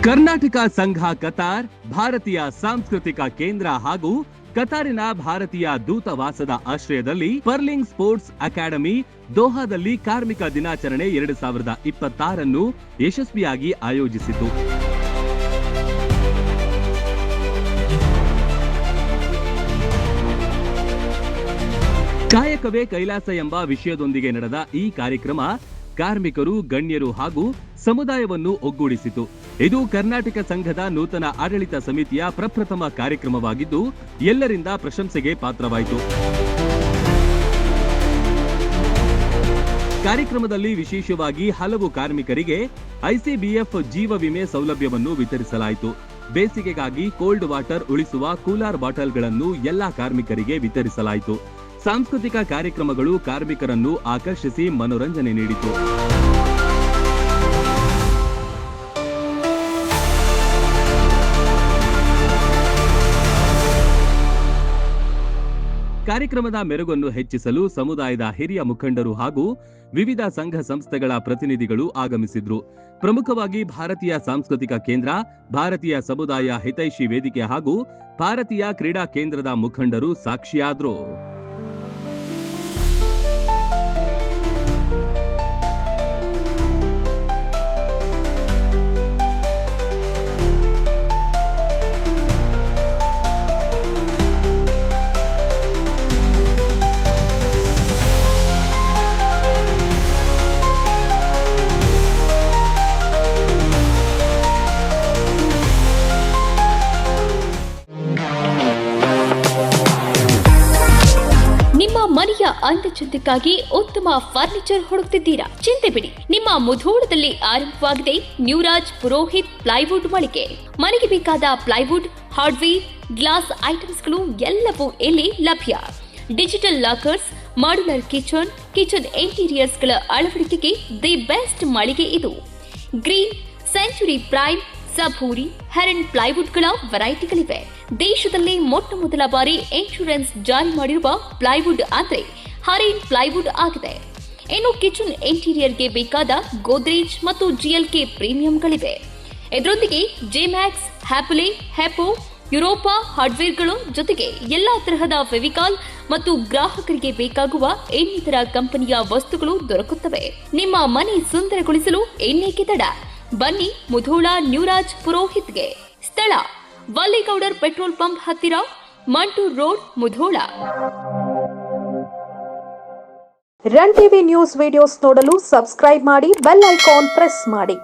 ಕರ್ನಾಟಕ ಸಂಘ ಕತಾರ್, ಭಾರತೀಯ ಸಾಂಸ್ಕೃತಿಕ ಕೇಂದ್ರ ಹಾಗೂ ಕತಾರಿನ ಭಾರತೀಯ ದೂತಾವಾಸದ ಆಶ್ರಯದಲ್ಲಿ ಪರ್ಲಿಂಗ್ ಸ್ಪೋರ್ಟ್ಸ್ ಅಕಾಡೆಮಿ ದೋಹಾದಲ್ಲಿ ಕಾರ್ಮಿಕ ದಿನಾಚರಣೆ 2026 ಯಶಸ್ವಿಯಾಗಿ ಆಯೋಜಿಸಿತು. ಕಾಯಕವೇ ಕೈಲಾಸ ಎಂಬ ವಿಷಯದೊಂದಿಗೆ ನಡೆದ ಈ ಕಾರ್ಯಕ್ರಮ ಕಾರ್ಮಿಕರು, ಗಣ್ಯರು ಹಾಗೂ ಸಮುದಾಯವನ್ನು ಒಗ್ಗೂಡಿಸಿತು. ಇದು ಕರ್ನಾಟಕ ಸಂಘದ ನೂತನ ಆಡಳಿತ ಸಮಿತಿಯ ಪ್ರಪ್ರಥಮ ಕಾರ್ಯಕ್ರಮವಾಗಿದ್ದು ಎಲ್ಲರಿಂದ ಪ್ರಶಂಸೆಗೆ ಪಾತ್ರವಾಯಿತು. ಕಾರ್ಯಕ್ರಮದಲ್ಲಿ ವಿಶೇಷವಾಗಿ ಹಲವು ಕಾರ್ಮಿಕರಿಗೆ ಐಸಿಬಿಎಫ್ ಜೀವ ವಿಮೆ ಸೌಲಭ್ಯವನ್ನು ವಿತರಿಸಲಾಯಿತು. ಬೇಸಿಗೆಗಾಗಿ ಕೋಲ್ಡ್ ವಾಟರ್ ಉಳಿಸುವ ಕೂಲರ್ ಬಾಟಲ್ಗಳನ್ನು ಎಲ್ಲಾ ಕಾರ್ಮಿಕರಿಗೆ ವಿತರಿಸಲಾಯಿತು. ಸಾಂಸ್ಕೃತಿಕ ಕಾರ್ಯಕ್ರಮಗಳು ಕಾರ್ಮಿಕರನ್ನು ಆಕರ್ಷಿಸಿ ಮನೋರಂಜನೆ ನೀಡಿತು. ಕಾರ್ಯಕ್ರಮದ ಮೆರುಗನ್ನು ಹೆಚ್ಚಿಸಲು ಸಮುದಾಯದ ಹಿರಿಯ ಮುಖಂಡರು ಹಾಗೂ ವಿವಿಧ ಸಂಘ ಸಂಸ್ಥೆಗಳ ಪ್ರತಿನಿಧಿಗಳು ಆಗಮಿಸಿದ್ರು. ಪ್ರಮುಖವಾಗಿ ಭಾರತೀಯ ಸಾಂಸ್ಕೃತಿಕ ಕೇಂದ್ರ, ಭಾರತೀಯ ಸಮುದಾಯ ಹಿತೈಷಿ ವೇದಿಕೆ ಹಾಗೂ ಭಾರತೀಯ ಕ್ರೀಡಾ ಕೇಂದ್ರದ ಮುಖಂಡರು ಸಾಕ್ಷಿಯಾದ್ರು. ಮನೆಯ ಅಂದಚಂದಕ್ಕಾಗಿ ಉತ್ತಮ ಫರ್ನಿಚರ್ ಹುಡುಕ್ತಿದ್ದೀರಾ? ಚಿಂತೆ ಬಿಡಿ, ನಿಮ್ಮ ಮುಧೋಳದಲ್ಲಿ ಆರಂಭವಾಗಿದೆ ನ್ಯೂರಾಜ್ ಪುರೋಹಿತ್ ಪ್ಲೈವುಡ್ ಮಳಿಗೆ. ಮನೆಗೆ ಬೇಕಾದ ಪ್ಲೈವುಡ್, ಹಾರ್ಡ್ವೇರ್, ಗ್ಲಾಸ್ ಐಟಮ್ಸ್ಗಳು ಎಲ್ಲವೂ ಇಲ್ಲಿ ಲಭ್ಯ. ಡಿಜಿಟಲ್ ಲಾಕರ್ಸ್, ಮಾಡ್ಯುಲರ್ ಕಿಚನ್ ಇಂಟೀರಿಯರ್ಸ್ಗಳ ಅಳವಡಿಕೆಗೆ ದಿ ಬೆಸ್ಟ್ ಮಳಿಗೆ ಇದು. ಗ್ರೀನ್, ಸೆಂಚುರಿ ಪ್ರೈಮ್, ಸಭೂರಿ, ಹೆರನ್ ಪ್ಲೈವುಡ್ಗಳ ವೆರೈಟಿಗಳಿವೆ. ದೇಶದಲ್ಲಿ ಮೊಟ್ಟ ಮೊದಲ ಬಾರಿ ಇನ್ಶೂರೆನ್ಸ್ ಜಾರಿ ಮಾಡಿರುವ ಪ್ಲೈವುಡ್ ಅಂದ್ರೆ ಹರೇನ್ ಪ್ಲೈವುಡ್ ಆಗಿದೆ. ಇನ್ನು ಕಿಚನ್ ಇಂಟೀರಿಯರ್ಗೆ ಬೇಕಾದ ಗೋದ್ರೇಜ್ ಮತ್ತು ಜಿಎಲ್ಕೆ ಪ್ರೀಮಿಯಂಗಳಿವೆ. ಇದರೊಂದಿಗೆ ಜೆಮ್ಯಾಕ್ಸ್, ಹ್ಯಾಪಲೆ, ಹೆಪೋ, ಯುರೋಪಾ ಹಾರ್ಡ್ವೇರ್ಗಳು ಜೊತೆಗೆ ಎಲ್ಲಾ ತರಹದ ಫೆವಿಕಾಲ್ ಮತ್ತು ಗ್ರಾಹಕರಿಗೆ ಬೇಕಾಗುವ ಇನ್ನಿತರ ಕಂಪನಿಯ ವಸ್ತುಗಳು ದೊರಕುತ್ತವೆ. ನಿಮ್ಮ ಮನೆ ಸುಂದರಗೊಳಿಸಲು ಇನ್ನೇಕೆ ತಡ? ಬನ್ನಿ ಮುಧೋಳ ನ್ಯೂರಾಜ್ ಪುರೋಹಿತ್ಗೆ. ಸ್ಥಳ ವಲ್ಲಿಗೌಡರ್ ಪೆಟ್ರೋಲ್ ಪಂಪ್ ಹತ್ತಿರ, Mantur road, Mudhol. Run TV news videos ನೋಡಲು ಸಬ್ಸ್ಕ್ರೈಬ್ ಮಾಡಿ, ಬೆಲ್ ಐಕಾನ್ ಪ್ರೆಸ್ ಮಾಡಿ.